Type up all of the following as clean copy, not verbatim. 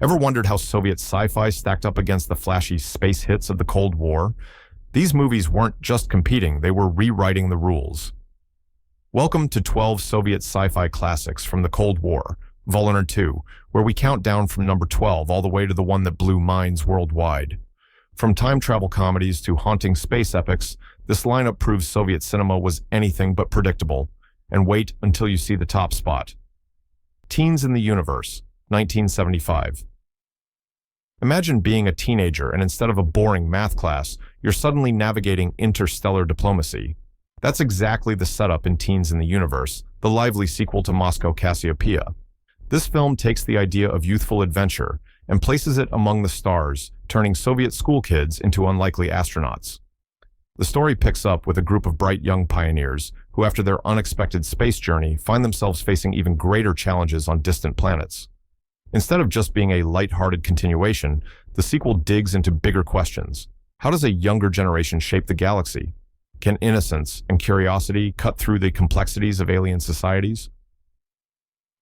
Ever wondered how Soviet sci-fi stacked up against the flashy space hits of the Cold War? These movies weren't just competing, they were rewriting the rules. Welcome to 12 Soviet sci-fi classics from the Cold War, Volume 2, where we count down from number 12 all the way to the one that blew minds worldwide. From time travel comedies to haunting space epics, this lineup proves Soviet cinema was anything but predictable. And wait until you see the top spot. Teens in the Universe, 1975. Imagine being a teenager and instead of a boring math class, you're suddenly navigating interstellar diplomacy. That's exactly the setup in Teens in the Universe, the lively sequel to Moscow Cassiopia. This film takes the idea of youthful adventure and places it among the stars, turning Soviet school kids into unlikely astronauts. The story picks up with a group of bright young pioneers who, after their unexpected space journey, find themselves facing even greater challenges on distant planets. Instead of just being a light-hearted continuation, the sequel digs into bigger questions. How does a younger generation shape the galaxy? Can innocence and curiosity cut through the complexities of alien societies?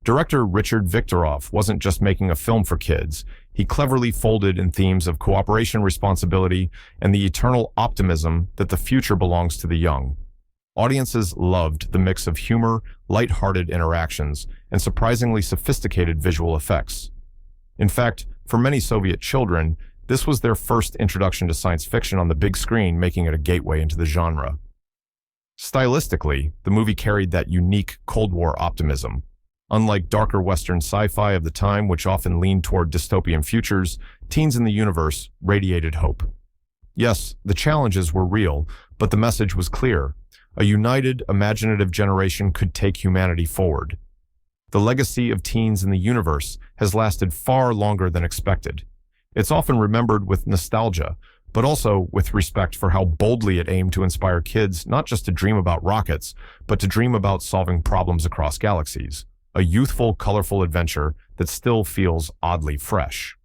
Director Richard Viktorov wasn't just making a film for kids. He cleverly folded in themes of cooperation, responsibility, and the eternal optimism that the future belongs to the young. Audiences loved the mix of humor, light-hearted interactions, and surprisingly sophisticated visual effects. In fact, for many Soviet children, this was their first introduction to science fiction on the big screen, making it a gateway into the genre. Stylistically, the movie carried that unique Cold War optimism. Unlike darker Western sci-fi of the time, which often leaned toward dystopian futures, Teens in the Universe radiated hope. Yes, the challenges were real, but the message was clear. A united, imaginative generation could take humanity forward. The legacy of Teens in the Universe has lasted far longer than expected. It's often remembered with nostalgia, but also with respect for how boldly it aimed to inspire kids not just to dream about rockets, but to dream about solving problems across galaxies. A youthful, colorful adventure that still feels oddly fresh.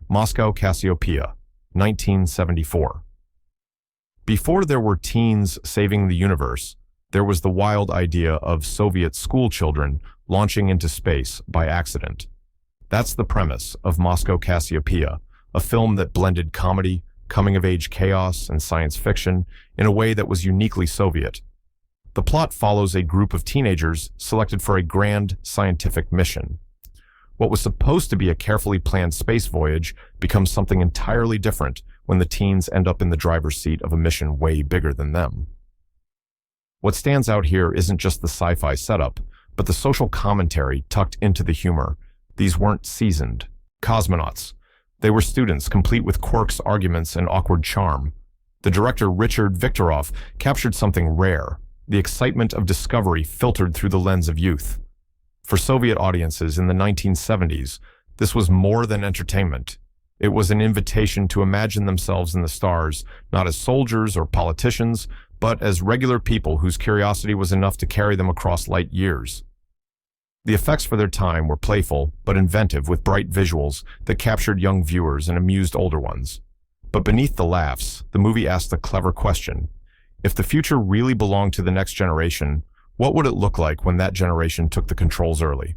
Moscow Cassiopia, 1974. Before there were teens saving the universe, there was the wild idea of Soviet school children launching into space by accident. That's the premise of Moscow Cassiopia, a film that blended comedy, coming-of-age chaos, and science fiction in a way that was uniquely Soviet. The plot follows a group of teenagers selected for a grand scientific mission. What was supposed to be a carefully planned space voyage becomes something entirely different when the teens end up in the driver's seat of a mission way bigger than them. What stands out here isn't just the sci-fi setup, but the social commentary tucked into the humor. These weren't seasoned cosmonauts. They were students, complete with quirks, arguments, and awkward charm. The director Richard Viktorov captured something rare, the excitement of discovery filtered through the lens of youth. For Soviet audiences in the 1970s, this was more than entertainment. It was an invitation to imagine themselves in the stars, not as soldiers or politicians, but as regular people whose curiosity was enough to carry them across light years. The effects for their time were playful but inventive, with bright visuals that captured young viewers and amused older ones. But beneath the laughs, the movie asked a clever question. If the future really belonged to the next generation, what would it look like when that generation took the controls early?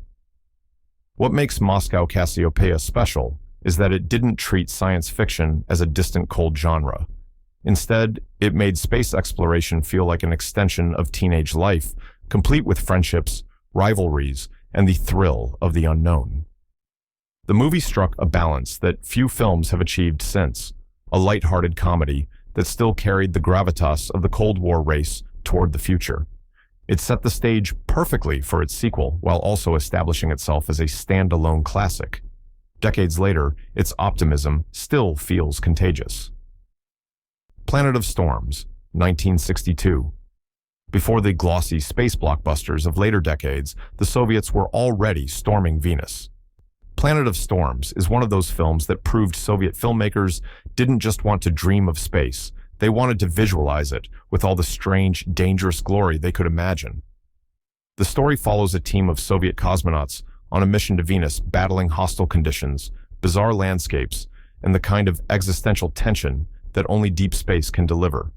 What makes Moscow Cassiopea special is that it didn't treat science fiction as a distant, cold genre. Instead, it made space exploration feel like an extension of teenage life, complete with friendships, rivalries, and the thrill of the unknown. The movie struck a balance that few films have achieved since, a light-hearted comedy that still carried the gravitas of the Cold War race toward the future. It set the stage perfectly for its sequel, while also establishing itself as a standalone classic. Decades later, its optimism still feels contagious. Planet of Storms, 1962. Before the glossy space blockbusters of later decades, the Soviets were already storming Venus. Planet of Storms is one of those films that proved Soviet filmmakers didn't just want to dream of space, they wanted to visualize it with all the strange, dangerous glory they could imagine. The story follows a team of Soviet cosmonauts on a mission to Venus, battling hostile conditions, bizarre landscapes, and the kind of existential tension that only deep space can deliver.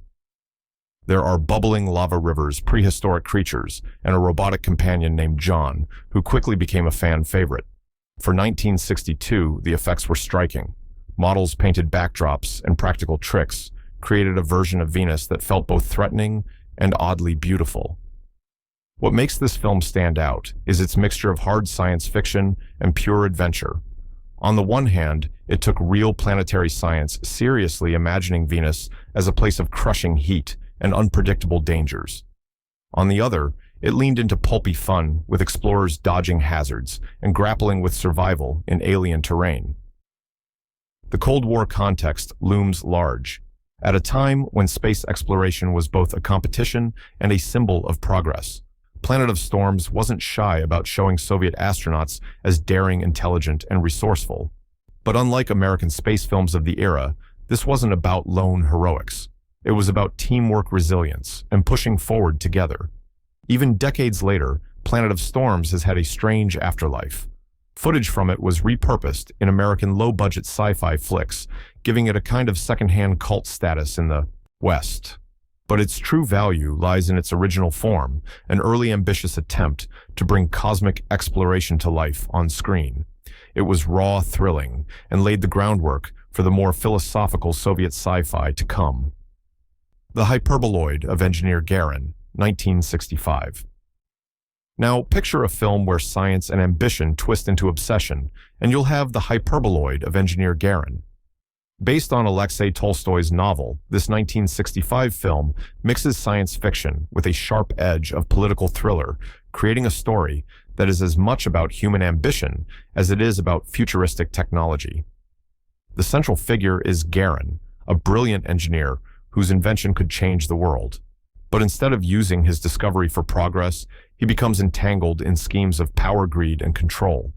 There are bubbling lava rivers, prehistoric creatures, and a robotic companion named John, who quickly became a fan favorite. For 1962, the effects were striking. Models painted backdrops and practical tricks created a version of Venus that felt both threatening and oddly beautiful. What makes this film stand out is its mixture of hard science fiction and pure adventure. On the one hand, it took real planetary science seriously, imagining Venus as a place of crushing heat and unpredictable dangers. On the other, it leaned into pulpy fun with explorers dodging hazards and grappling with survival in alien terrain. The Cold War context looms large. At a time when space exploration was both a competition and a symbol of progress, Planet of Storms wasn't shy about showing Soviet astronauts as daring, intelligent, and resourceful. But unlike American space films of the era, this wasn't about lone heroics. It was about teamwork, resilience, and pushing forward together. Even decades later, Planet of Storms has had a strange afterlife. Footage from it was repurposed in American low-budget sci-fi flicks, giving it a kind of second-hand cult status in the West. But its true value lies in its original form, an early ambitious attempt to bring cosmic exploration to life on screen. It was raw, thrilling, and laid the groundwork for the more philosophical Soviet sci-fi to come. The Hyperboloid of engineer Garin, 1965. Now, picture a film where science and ambition twist into obsession, and you'll have The Hyperboloid of engineer Garin. Based on Alexei Tolstoy's novel, this 1965 film mixes science fiction with a sharp edge of political thriller, creating a story that is as much about human ambition as it is about futuristic technology. The central figure is Garin, a brilliant engineer whose invention could change the world. But instead of using his discovery for progress, he becomes entangled in schemes of power, greed, and control.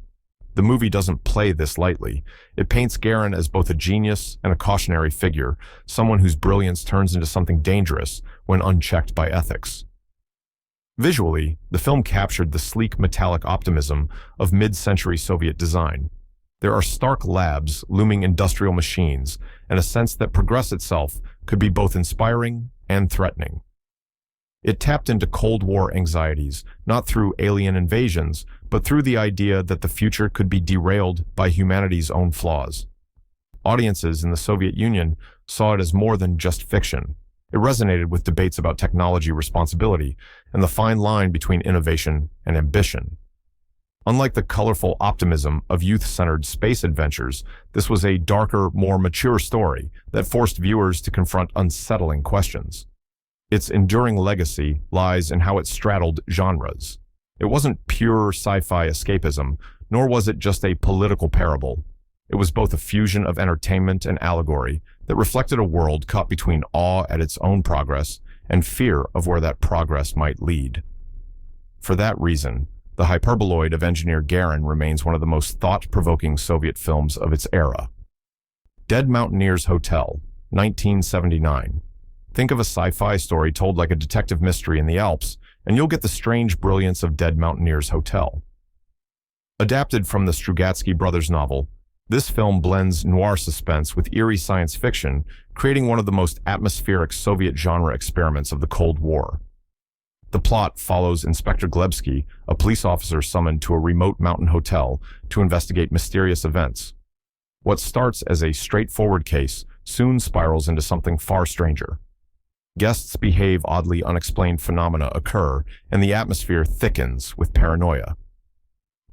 The movie doesn't play this lightly. It paints Garin as both a genius and a cautionary figure, someone whose brilliance turns into something dangerous when unchecked by ethics. Visually, the film captured the sleek metallic optimism of mid-century Soviet design. There are stark labs, looming industrial machines, and a sense that progress itself could be both inspiring and threatening. It tapped into Cold War anxieties, not through alien invasions, but through the idea that the future could be derailed by humanity's own flaws. Audiences in the Soviet Union saw it as more than just fiction. It resonated with debates about technology responsibility and the fine line between innovation and ambition. Unlike the colorful optimism of youth-centered space adventures, this was a darker, more mature story that forced viewers to confront unsettling questions. Its enduring legacy lies in how it straddled genres. It wasn't pure sci-fi escapism, nor was it just a political parable. It was both a fusion of entertainment and allegory that reflected a world caught between awe at its own progress and fear of where that progress might lead. For that reason, The Hyperboloid of engineer Garin remains one of the most thought-provoking Soviet films of its era. Dead Mountaineers Hotel, 1979. Think of a sci-fi story told like a detective mystery in the Alps, and you'll get the strange brilliance of Dead Mountaineers Hotel. Adapted from the Strugatsky brothers' novel, this film blends noir suspense with eerie science fiction, creating one of the most atmospheric Soviet genre experiments of the Cold War. The plot follows Inspector Glebsky, a police officer summoned to a remote mountain hotel to investigate mysterious events. What starts as a straightforward case soon spirals into something far stranger. Guests behave oddly, unexplained phenomena occur, and the atmosphere thickens with paranoia.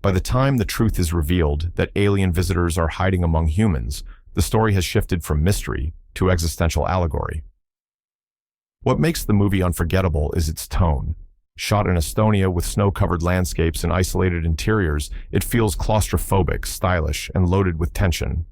By the time the truth is revealed that alien visitors are hiding among humans, the story has shifted from mystery to existential allegory. What makes the movie unforgettable is its tone. Shot in Estonia with snow-covered landscapes and isolated interiors, it feels claustrophobic, stylish, and loaded with tension.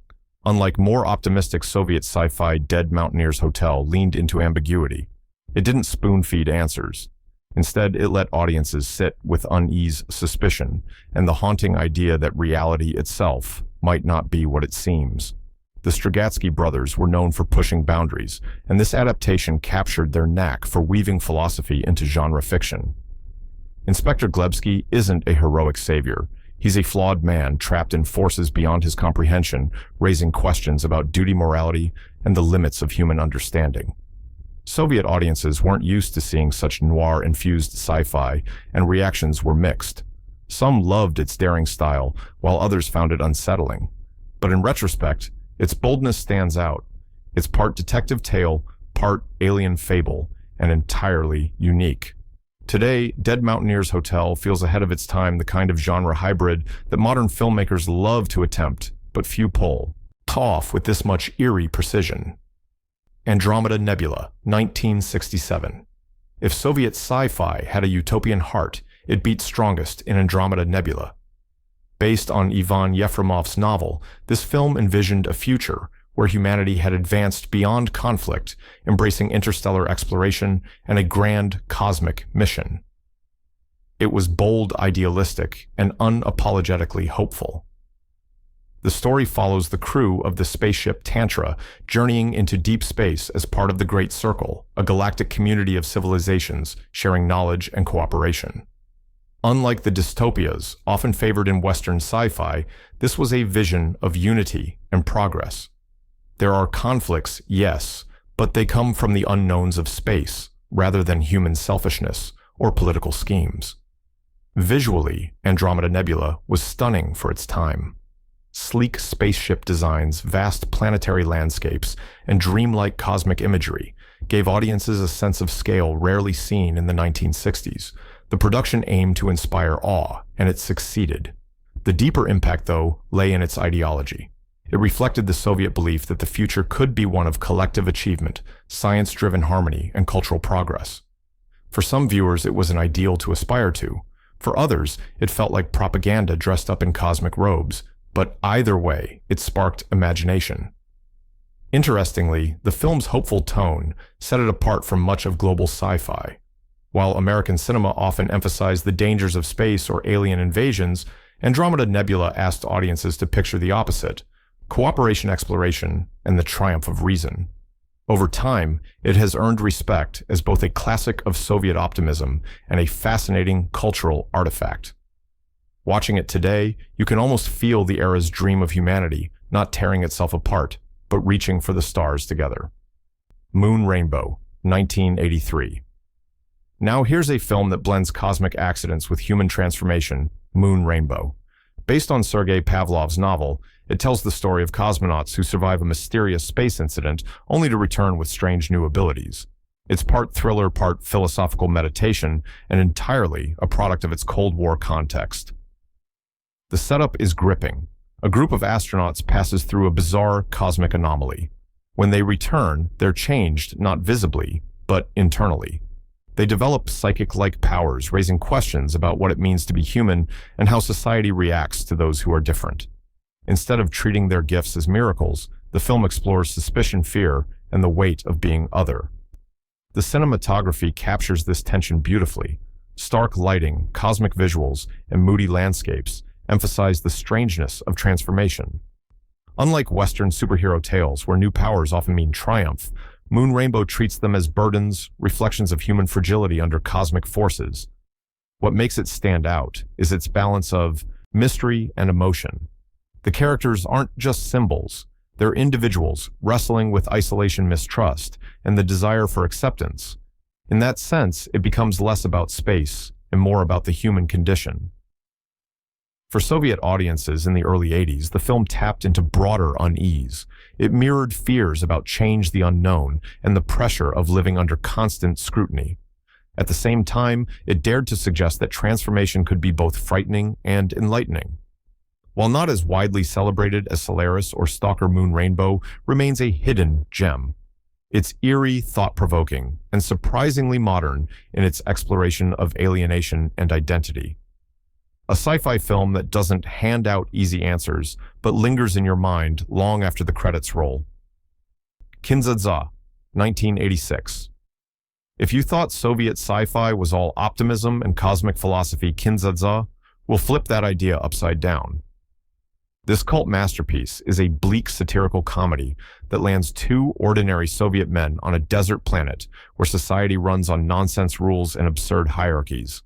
Unlike more optimistic Soviet sci-fi, Dead Mountaineers Hotel leaned into ambiguity. It didn't spoon-feed answers. Instead, it let audiences sit with uneasy suspicion and the haunting idea that reality itself might not be what it seems. The Strugatsky brothers were known for pushing boundaries, and this adaptation captured their knack for weaving philosophy into genre fiction. Inspector Glebsky isn't a heroic savior. He's a flawed man trapped in forces beyond his comprehension, raising questions about duty, morality, and the limits of human understanding. Soviet audiences weren't used to seeing such noir-infused sci-fi, and reactions were mixed. Some loved its daring style, while others found it unsettling. But in retrospect, its boldness stands out. It's part detective tale, part alien fable, and entirely unique. Today, Dead Mountaineers Hotel feels ahead of its time, the kind of genre hybrid that modern filmmakers love to attempt, but few pull off with this much eerie precision. Andromeda Nebula, 1967. If Soviet sci-fi had a utopian heart, it beat strongest in Andromeda Nebula. Based on Ivan Yefremov's novel, this film envisioned a future where humanity had advanced beyond conflict, embracing interstellar exploration and a grand cosmic mission. It was bold, idealistic, and unapologetically hopeful. The story follows the crew of the spaceship Tantra journeying into deep space as part of the Great Circle, a galactic community of civilizations sharing knowledge and cooperation. Unlike the dystopias often favored in Western sci-fi, this was a vision of unity and progress. There are conflicts, yes, but they come from the unknowns of space, rather than human selfishness or political schemes. Visually, Andromeda Nebula was stunning for its time. Sleek spaceship designs, vast planetary landscapes, and dreamlike cosmic imagery gave audiences a sense of scale rarely seen in the 1960s. The production aimed to inspire awe, and it succeeded. The deeper impact, though, lay in its ideology. It reflected the Soviet belief that the future could be one of collective achievement, science-driven harmony, and cultural progress. For some viewers, it was an ideal to aspire to. For others, it felt like propaganda dressed up in cosmic robes, but either way, it sparked imagination. Interestingly, the film's hopeful tone set it apart from much of global sci-fi. While American cinema often emphasized the dangers of space or alien invasions, Andromeda Nebula asked audiences to picture the opposite: cooperation, exploration, and the triumph of reason. Over time, it has earned respect as both a classic of Soviet optimism and a fascinating cultural artifact. Watching it today, you can almost feel the era's dream of humanity, not tearing itself apart, but reaching for the stars together. Moon Rainbow, 1983. Now here's a film that blends cosmic accidents with human transformation, Moon Rainbow. Based on Sergei Pavlov's novel, it tells the story of cosmonauts who survive a mysterious space incident only to return with strange new abilities. It's part thriller, part philosophical meditation, and entirely a product of its Cold War context. The setup is gripping. A group of astronauts passes through a bizarre cosmic anomaly. When they return, they're changed not visibly, but internally. They develop psychic-like powers, raising questions about what it means to be human and how society reacts to those who are different. Instead of treating their gifts as miracles, the film explores suspicion, fear, and the weight of being other. The cinematography captures this tension beautifully. Stark lighting, cosmic visuals, and moody landscapes emphasize the strangeness of transformation. Unlike Western superhero tales, where new powers often mean triumph, Moon Rainbow treats them as burdens, reflections of human fragility under cosmic forces. What makes it stand out is its balance of mystery and emotion. The characters aren't just symbols, they're individuals wrestling with isolation, mistrust, and the desire for acceptance. In that sense, it becomes less about space and more about the human condition. For Soviet audiences in the early 80s, the film tapped into broader unease. It mirrored fears about change, the unknown, and the pressure of living under constant scrutiny. At the same time, it dared to suggest that transformation could be both frightening and enlightening. While not as widely celebrated as Solaris or Stalker, Moon Rainbow remains a hidden gem. It's eerie, thought-provoking, and surprisingly modern in its exploration of alienation and identity. A sci-fi film that doesn't hand out easy answers, but lingers in your mind long after the credits roll. Kin-dza-dza, 1986. If you thought Soviet sci-fi was all optimism and cosmic philosophy, Kin-dza-dza will flip that idea upside down. This cult masterpiece is a bleak satirical comedy that lands two ordinary Soviet men on a desert planet where society runs on nonsense rules and absurd hierarchies.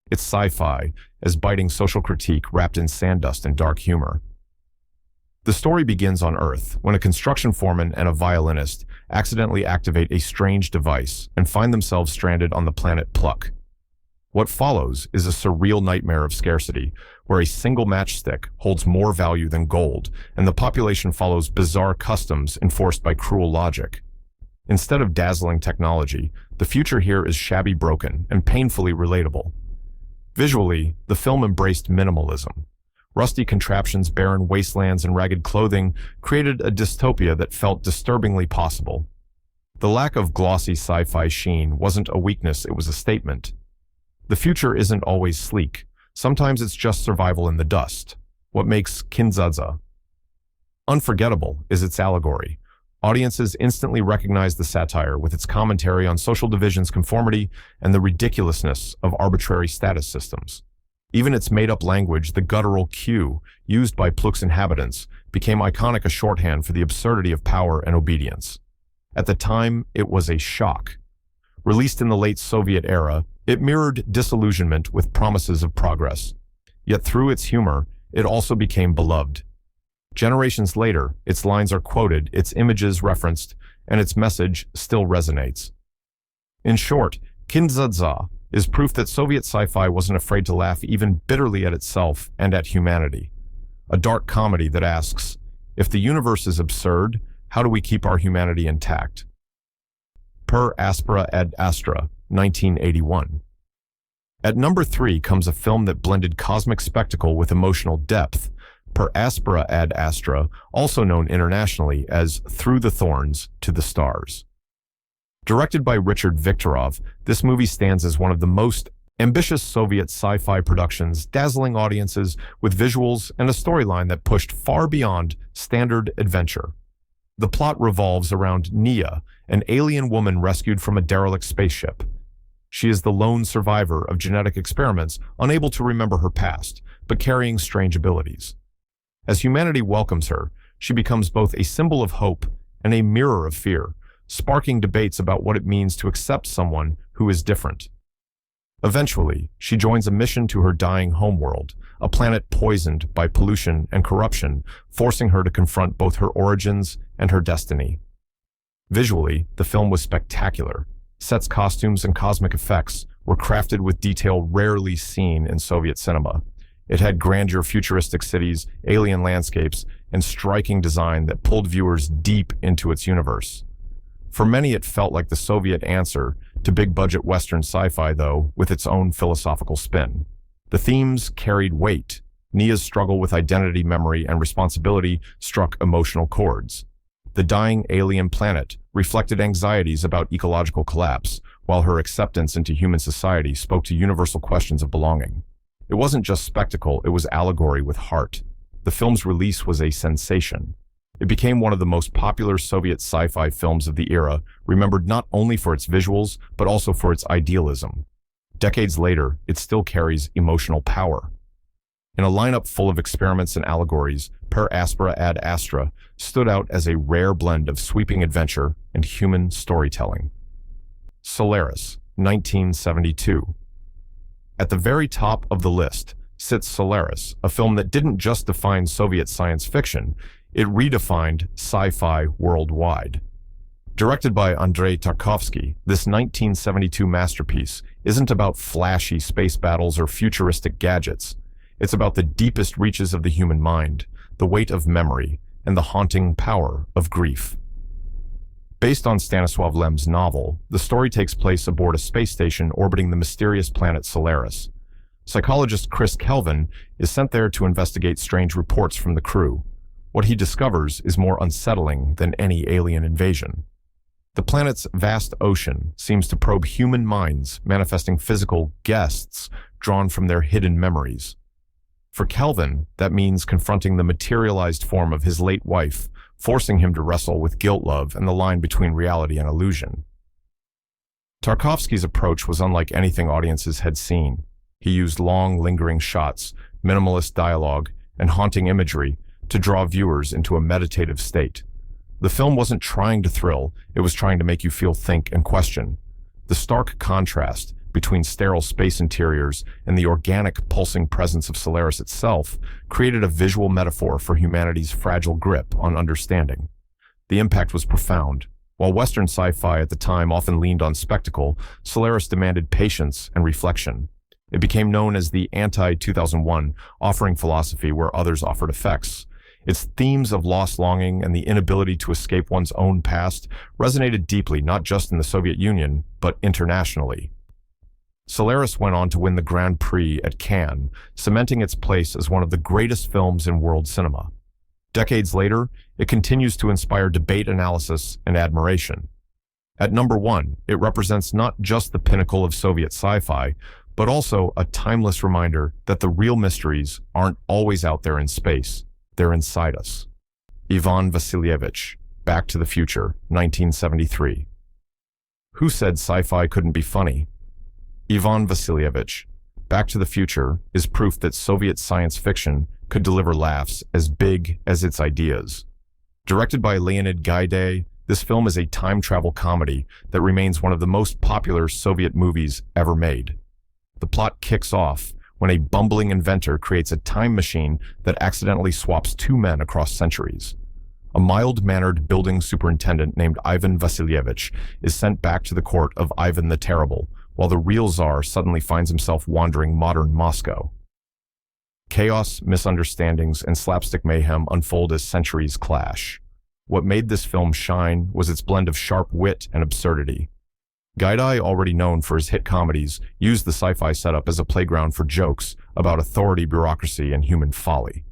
It's sci-fi as biting social critique wrapped in sandust and dark humor. The story begins on Earth when a construction foreman and a violinist accidentally activate a strange device and find themselves stranded on the planet Pluck. What follows is a surreal nightmare of scarcity, where a single matchstick holds more value than gold, and the population follows bizarre customs enforced by cruel logic. Instead of dazzling technology, the future here is shabby broken and painfully relatable. Visually, the film embraced minimalism. Rusty contraptions, barren wastelands, and ragged clothing created a dystopia that felt disturbingly possible. The lack of glossy sci-fi sheen wasn't a weakness, it was a statement. The future isn't always sleek. Sometimes it's just survival in the dust. What makes Kin-dza-dza unforgettable is its allegory. Audiences instantly recognize the satire with its commentary on social divisions, conformity, and the ridiculousness of arbitrary status systems. Even its made-up language, the guttural Q, used by Pluk's inhabitants, became iconic, a shorthand for the absurdity of power and obedience. At the time, it was a shock. Released in the late Soviet era, it mirrored disillusionment with promises of progress. Yet through its humor, it also became beloved. Generations later, its lines are quoted, its images referenced, and its message still resonates. In short, Kin-dza-dza is proof that Soviet sci-fi wasn't afraid to laugh even bitterly at itself and at humanity. A dark comedy that asks, if the universe is absurd, how do we keep our humanity intact? Per Aspera Ad Astra, 1981. At number 3 comes a film that blended cosmic spectacle with emotional depth, Per Aspera Ad Astra, also known internationally as Through the Thorns to the Stars. Directed by Richard Viktorov, this movie stands as one of the most ambitious Soviet sci-fi productions, dazzling audiences with visuals and a storyline that pushed far beyond standard adventure. The plot revolves around Nia, an alien woman rescued from a derelict spaceship. She is the lone survivor of genetic experiments, unable to remember her past, but carrying strange abilities. As humanity welcomes her, she becomes both a symbol of hope and a mirror of fear, sparking debates about what it means to accept someone who is different. Eventually, she joins a mission to her dying homeworld, a planet poisoned by pollution and corruption, forcing her to confront both her origins and her destiny. Visually, the film was spectacular. Sets, costumes, and cosmic effects were crafted with detail rarely seen in Soviet cinema. It had grandeur, futuristic cities, alien landscapes, and striking design that pulled viewers deep into its universe. For many, it felt like the Soviet answer to big-budget Western sci-fi, though, with its own philosophical spin. The themes carried weight. Nia's struggle with identity, memory, and responsibility struck emotional chords. The dying alien planet reflected anxieties about ecological collapse, while her acceptance into human society spoke to universal questions of belonging. It wasn't just spectacle, it was allegory with heart. The film's release was a sensation. It became one of the most popular Soviet sci-fi films of the era, remembered not only for its visuals, but also for its idealism. Decades later, it still carries emotional power. In a lineup full of experiments and allegories, Per Aspera Ad Astra stood out as a rare blend of sweeping adventure and human storytelling. Solaris, 1972. At the very top of the list sits Solaris, a film that didn't just define Soviet science fiction, it redefined sci-fi worldwide. Directed by Andrei Tarkovsky, this 1972 masterpiece isn't about flashy space battles or futuristic gadgets. It's about the deepest reaches of the human mind, the weight of memory, and the haunting power of grief. Based on Stanislav Lem's novel, the story takes place aboard a space station orbiting the mysterious planet Solaris. Psychologist Chris Kelvin is sent there to investigate strange reports from the crew. What he discovers is more unsettling than any alien invasion. The planet's vast ocean seems to probe human minds, manifesting physical guests drawn from their hidden memories. For Kelvin, that means confronting the materialized form of his late wife, forcing him to wrestle with guilt, love, and the line between reality and illusion. Tarkovsky's approach was unlike anything audiences had seen. He used long, lingering shots, minimalist dialogue, and haunting imagery to draw viewers into a meditative state. The film wasn't trying to thrill, it was trying to make you feel, think, and question. The stark contrast between sterile space interiors and the organic, pulsing presence of Solaris itself created a visual metaphor for humanity's fragile grip on understanding. The impact was profound. While Western sci-fi at the time often leaned on spectacle, Solaris demanded patience and reflection. It became known as the anti-2001, offering philosophy where others offered effects. Its themes of lost longing and the inability to escape one's own past resonated deeply not just in the Soviet Union, but internationally. Solaris went on to win the Grand Prix at Cannes, cementing its place as one of the greatest films in world cinema. Decades later, it continues to inspire debate, analysis, and admiration. At number 1, it represents not just the pinnacle of Soviet sci-fi, but also a timeless reminder that the real mysteries aren't always out there in space. They're inside us. Ivan Vasilievich, Back to the Future, 1973. Who said sci-fi couldn't be funny? Ivan Vasilievich, Back to the Future is proof that Soviet science fiction could deliver laughs as big as its ideas. Directed by Leonid Gaiday, this film is a time travel comedy that remains one of the most popular Soviet movies ever made. The plot kicks off when a bumbling inventor creates a time machine that accidentally swaps two men across centuries. A mild-mannered building superintendent named Ivan Vasilievich is sent back to the court of Ivan the Terrible, while the real Tsar suddenly finds himself wandering modern Moscow. Chaos, misunderstandings, and slapstick mayhem unfold as centuries clash. What made this film shine was its blend of sharp wit and absurdity. Gaiday, already known for his hit comedies, used the sci-fi setup as a playground for jokes about authority, bureaucracy, and human folly.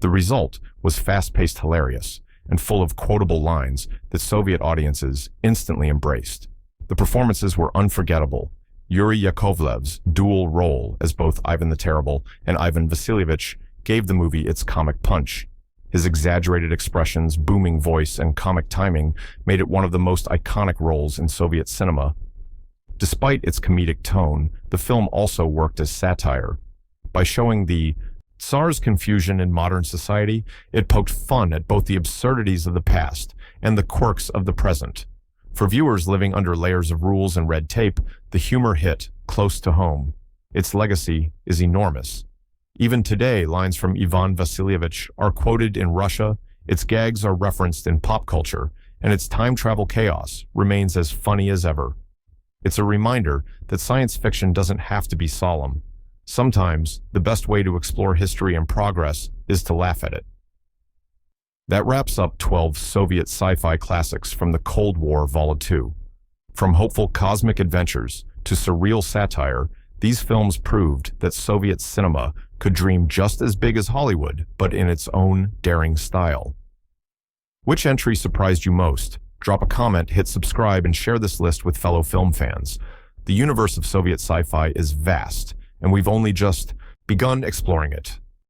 The result was fast-paced hilarious and full of quotable lines that Soviet audiences instantly embraced. The performances were unforgettable. Yuri Yakovlev's dual role as both Ivan the Terrible and Ivan Vasilievich gave the movie its comic punch. His exaggerated expressions, booming voice, and comic timing made it one of the most iconic roles in Soviet cinema. Despite its comedic tone, the film also worked as satire. By showing the Tsar's confusion in modern society, it poked fun at both the absurdities of the past and the quirks of the present. For viewers living under layers of rules and red tape, the humor hit close to home. Its legacy is enormous. Even today, lines from Ivan Vasilievich are quoted in Russia, its gags are referenced in pop culture, and its time travel chaos remains as funny as ever. It's a reminder that science fiction doesn't have to be solemn. Sometimes, the best way to explore history and progress is to laugh at it. That wraps up 12 Soviet sci-fi classics from the Cold War Vol. 2. From hopeful cosmic adventures to surreal satire, these films proved that Soviet cinema could dream just as big as Hollywood, but in its own daring style. Which entry surprised you most? Drop a comment, hit subscribe, and share this list with fellow film fans. The universe of Soviet sci-fi is vast, and we've only just begun exploring it.